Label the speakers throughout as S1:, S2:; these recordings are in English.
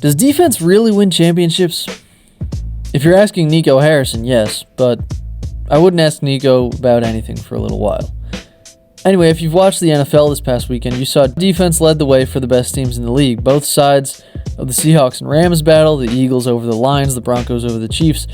S1: Does defense really win championships? If you're asking Nico Harrison, yes, but I wouldn't ask Nico about anything for a little while. Anyway, if you've watched the NFL this past weekend, you saw defense led the way for the best teams in the league. Both sides of the Seahawks and Rams battle, the Eagles over the Lions, the Broncos over the Chiefs,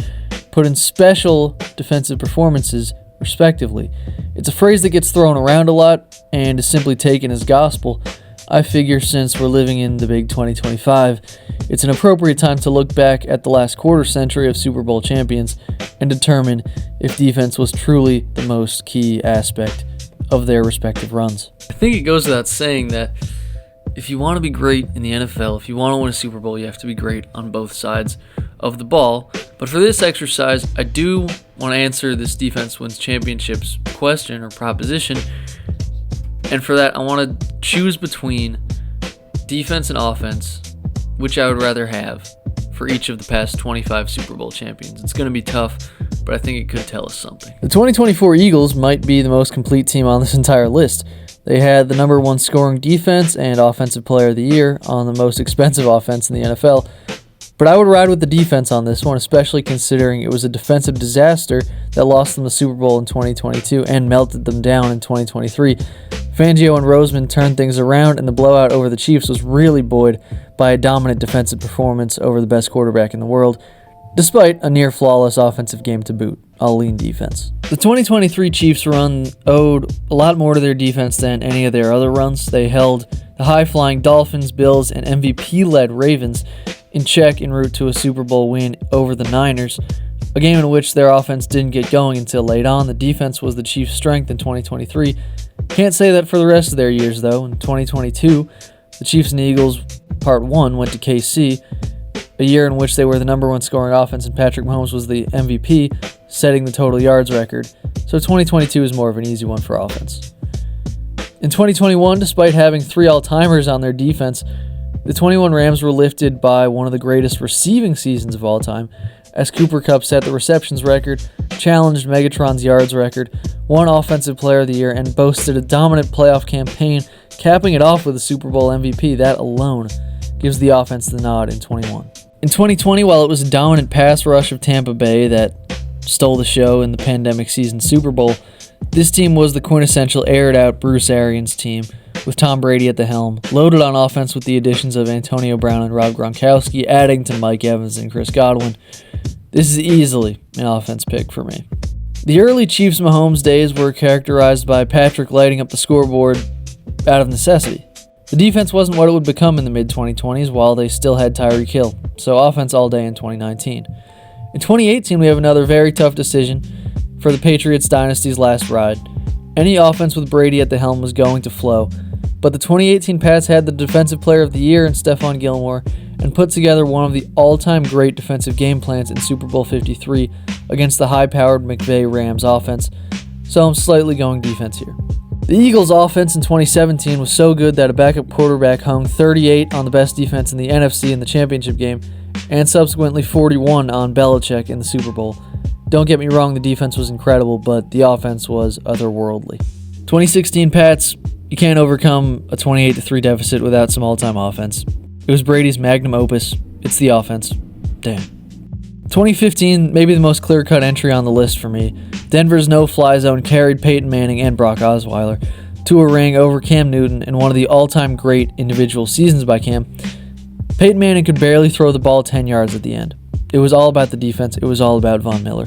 S1: put in special defensive performances, respectively. It's a phrase that gets thrown around a lot and is simply taken as gospel. I figure since we're living in the big 2025, it's an appropriate time to look back at the last quarter century of Super Bowl champions and determine if defense was truly the most key aspect of their respective runs. I think it goes without saying that if you want to be great in the NFL, if you want to win a Super Bowl, you have to be great on both sides of the ball. But for this exercise, I do want to answer this defense wins championships question or proposition. And for that, I want to choose between defense and offense, which I would rather have for each of the past 25 Super Bowl champions. It's going to be tough, but I think it could tell us something. The 2024 Eagles might be the most complete team on this entire list. They had the number one scoring defense and offensive player of the year on the most expensive offense in the NFL. But I would ride with the defense on this one, especially considering it was a defensive disaster that lost them the Super Bowl in 2022 and melted them down in 2023. Fangio and Roseman turned things around, and the blowout over the Chiefs was really buoyed by a dominant defensive performance over the best quarterback in the world, despite a near-flawless offensive game to boot. I'll lean defense. The 2023 Chiefs run owed a lot more to their defense than any of their other runs. They held the high-flying Dolphins, Bills, and MVP-led Ravens in check en route to a Super Bowl win over the Niners, a game in which their offense didn't get going until late on. The defense was the Chiefs' strength in 2023. Can't say that for the rest of their years, though. In 2022, the Chiefs and Eagles Part 1 went to KC, a year in which they were the number one scoring offense and Patrick Mahomes was the MVP, setting the total yards record. So 2022 is more of an easy one for offense. In 2021, despite having 3 all-timers on their defense, the 21 Rams were lifted by one of the greatest receiving seasons of all time, as Cooper Kupp set the receptions record, challenged Megatron's yards record, won Offensive Player of the Year, and boasted a dominant playoff campaign, capping it off with a Super Bowl MVP. That alone gives the offense the nod in 21. In 2020, while it was a dominant pass rush of Tampa Bay that stole the show in the pandemic season Super Bowl, this team was the quintessential aired-out Bruce Arians team, with Tom Brady at the helm, loaded on offense with the additions of Antonio Brown and Rob Gronkowski, adding to Mike Evans and Chris Godwin. This is easily an offense pick for me. The early Chiefs-Mahomes days were characterized by Patrick lighting up the scoreboard out of necessity. The defense wasn't what it would become in the mid-2020s while they still had Tyreek Hill, so offense all day in 2019. In 2018, we have another very tough decision for the Patriots dynasty's last ride. Any offense with Brady at the helm was going to flow, but the 2018 Pats had the Defensive Player of the Year in Stephon Gilmore and put together one of the all-time great defensive game plans in Super Bowl 53 against the high-powered McVay Rams offense, so I'm slightly going defense here. The Eagles' offense in 2017 was so good that a backup quarterback hung 38 on the best defense in the NFC in the championship game, and subsequently 41 on Belichick in the Super Bowl. Don't get me wrong, the defense was incredible, but the offense was otherworldly. 2016 Pats, you can't overcome a 28-3 deficit without some all-time offense. It was Brady's magnum opus. It's the offense. Damn. 2015, maybe the most clear-cut entry on the list for me. Denver's no-fly zone carried Peyton Manning and Brock Osweiler to a ring over Cam Newton in one of the all-time great individual seasons by Cam. Peyton Manning could barely throw the ball 10 yards at the end. It was all about the defense. It was all about Von Miller.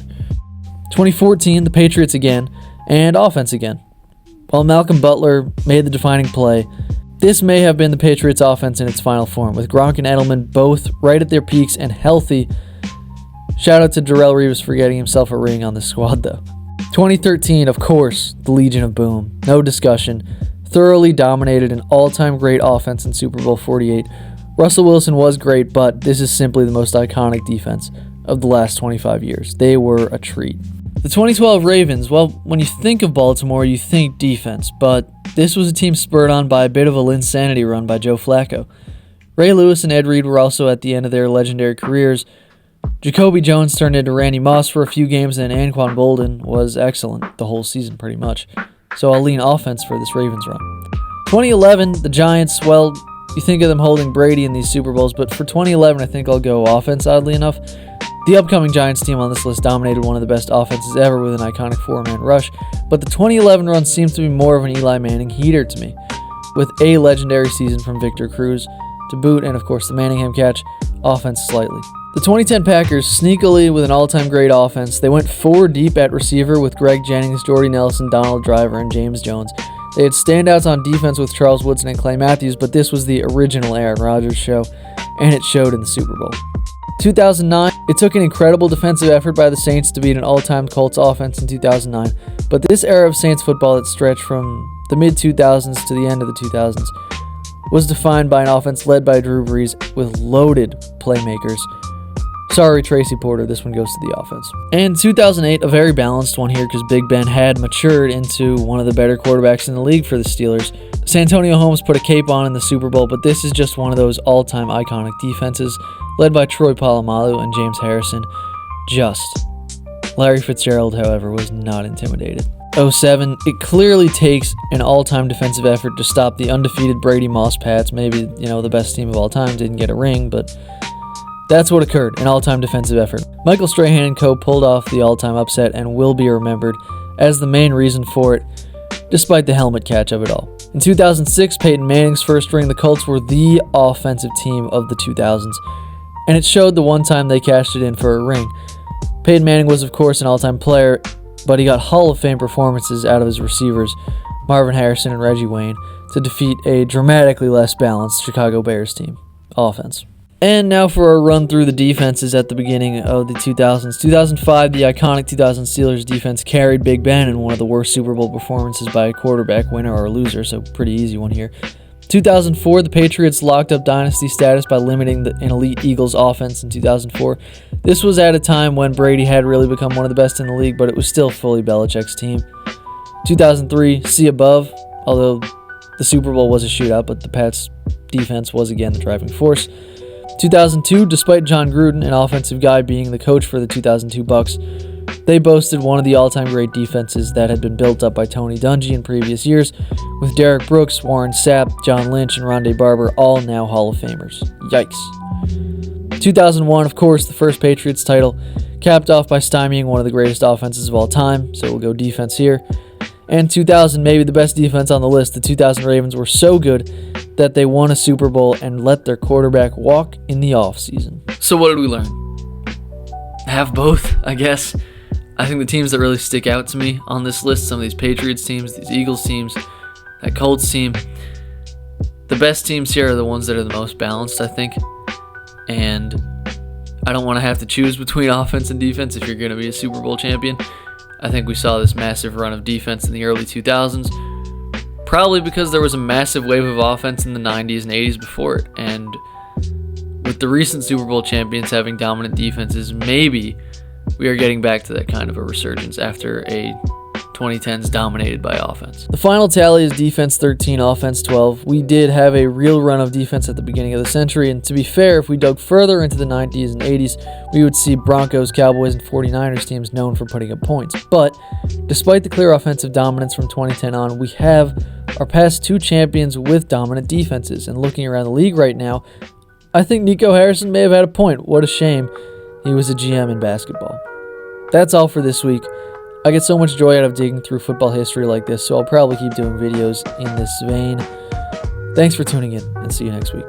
S1: 2014, the Patriots again, and offense again. While Malcolm Butler made the defining play, this may have been the Patriots' offense in its final form, with Gronk and Edelman both right at their peaks and healthy. Shout out to Darrelle Revis for getting himself a ring on this squad, though. 2013, of course, the Legion of Boom. No discussion. Thoroughly dominated an all-time great offense in Super Bowl 48. Russell Wilson was great, but this is simply the most iconic defense of the last 25 years. They were a treat. The 2012 Ravens, well, when you think of Baltimore, you think defense, but this was a team spurred on by a bit of a Linsanity run by Joe Flacco. Ray Lewis and Ed Reed were also at the end of their legendary careers. Jacoby Jones turned into Randy Moss for a few games, and Anquan Boldin was excellent the whole season, pretty much. So I'll lean offense for this Ravens run. 2011, the Giants, well, you think of them holding Brady in these Super Bowls, but for 2011, I think I'll go offense, oddly enough. The upcoming Giants team on this list dominated one of the best offenses ever with an iconic four-man rush, but the 2011 run seems to be more of an Eli Manning heater to me, with a legendary season from Victor Cruz to boot, and of course the Manningham catch, offense slightly. The 2010 Packers, sneakily with an all-time great offense, they went 4 deep at receiver with Greg Jennings, Jordy Nelson, Donald Driver, and James Jones. They had standouts on defense with Charles Woodson and Clay Matthews, but this was the original Aaron Rodgers show, and it showed in the Super Bowl. 2009, it took an incredible defensive effort by the Saints to beat an all-time Colts offense in 2009, but this era of Saints football that stretched from the mid-2000s to the end of the 2000s was defined by an offense led by Drew Brees with loaded playmakers. Sorry, Tracy Porter, this one goes to the offense. And 2008, a very balanced one here because Big Ben had matured into one of the better quarterbacks in the league for the Steelers. Santonio Holmes put a cape on in the Super Bowl, but this is just one of those all-time iconic defenses led by Troy Polamalu and James Harrison. Larry Fitzgerald, however, was not intimidated. 2007, it clearly takes an all-time defensive effort to stop the undefeated Brady Moss Pats. Maybe, the best team of all time didn't get a ring, but that's what occurred, an all-time defensive effort. Michael Strahan and co. pulled off the all-time upset and will be remembered as the main reason for it, despite the helmet catch of it all. In 2006, Peyton Manning's first ring, the Colts were the offensive team of the 2000s, and it showed the one time they cashed it in for a ring. Peyton Manning was, of course, an all-time player, but he got Hall of Fame performances out of his receivers, Marvin Harrison and Reggie Wayne, to defeat a dramatically less balanced Chicago Bears team offense. And now for a run through the defenses at the beginning of the 2000s. 2005, the iconic 2000 Steelers defense carried Big Ben in one of the worst Super Bowl performances by a quarterback, winner or loser, so pretty easy one here. 2004, the Patriots locked up dynasty status by limiting an elite Eagles offense in 2004. This was at a time when Brady had really become one of the best in the league, but it was still fully Belichick's team. 2003, see above, although the Super Bowl was a shootout, but the Pats' defense was again the driving force. 2002, despite John Gruden, an offensive guy, being the coach for the 2002 Bucs, they boasted one of the all-time great defenses that had been built up by Tony Dungy in previous years, with Derek Brooks, Warren Sapp, John Lynch, and Rondé Barber all now Hall of Famers. Yikes. 2001, of course, the first Patriots title, capped off by stymieing one of the greatest offenses of all time, so we'll go defense here. And 2000, maybe the best defense on the list, the 2000 Ravens were so good that they won a Super Bowl and let their quarterback walk in the offseason. So what did we learn? Have both, I guess. I think the teams that really stick out to me on this list, some of these Patriots teams, these Eagles teams, that Colts team, the best teams here are the ones that are the most balanced, I think. And I don't want to have to choose between offense and defense if you're going to be a Super Bowl champion. I think we saw this massive run of defense in the early 2000s, probably because there was a massive wave of offense in the 90s and 80s before it. And with the recent Super Bowl champions having dominant defenses, maybe we are getting back to that kind of a resurgence after a 2010s dominated by offense. The final tally is defense 13, offense 12. We did have a real run of defense at the beginning of the century, and to be fair, if we dug further into the 90s and 80s, we would see Broncos, Cowboys, and 49ers teams known for putting up points. But despite the clear offensive dominance from 2010 on, we have our past two champions with dominant defenses. And looking around the league right now, I think Nico Harrison may have had a point. What a shame he was a GM in basketball. That's all for this week. I get so much joy out of digging through football history like this, so I'll probably keep doing videos in this vein. Thanks for tuning in, and see you next week.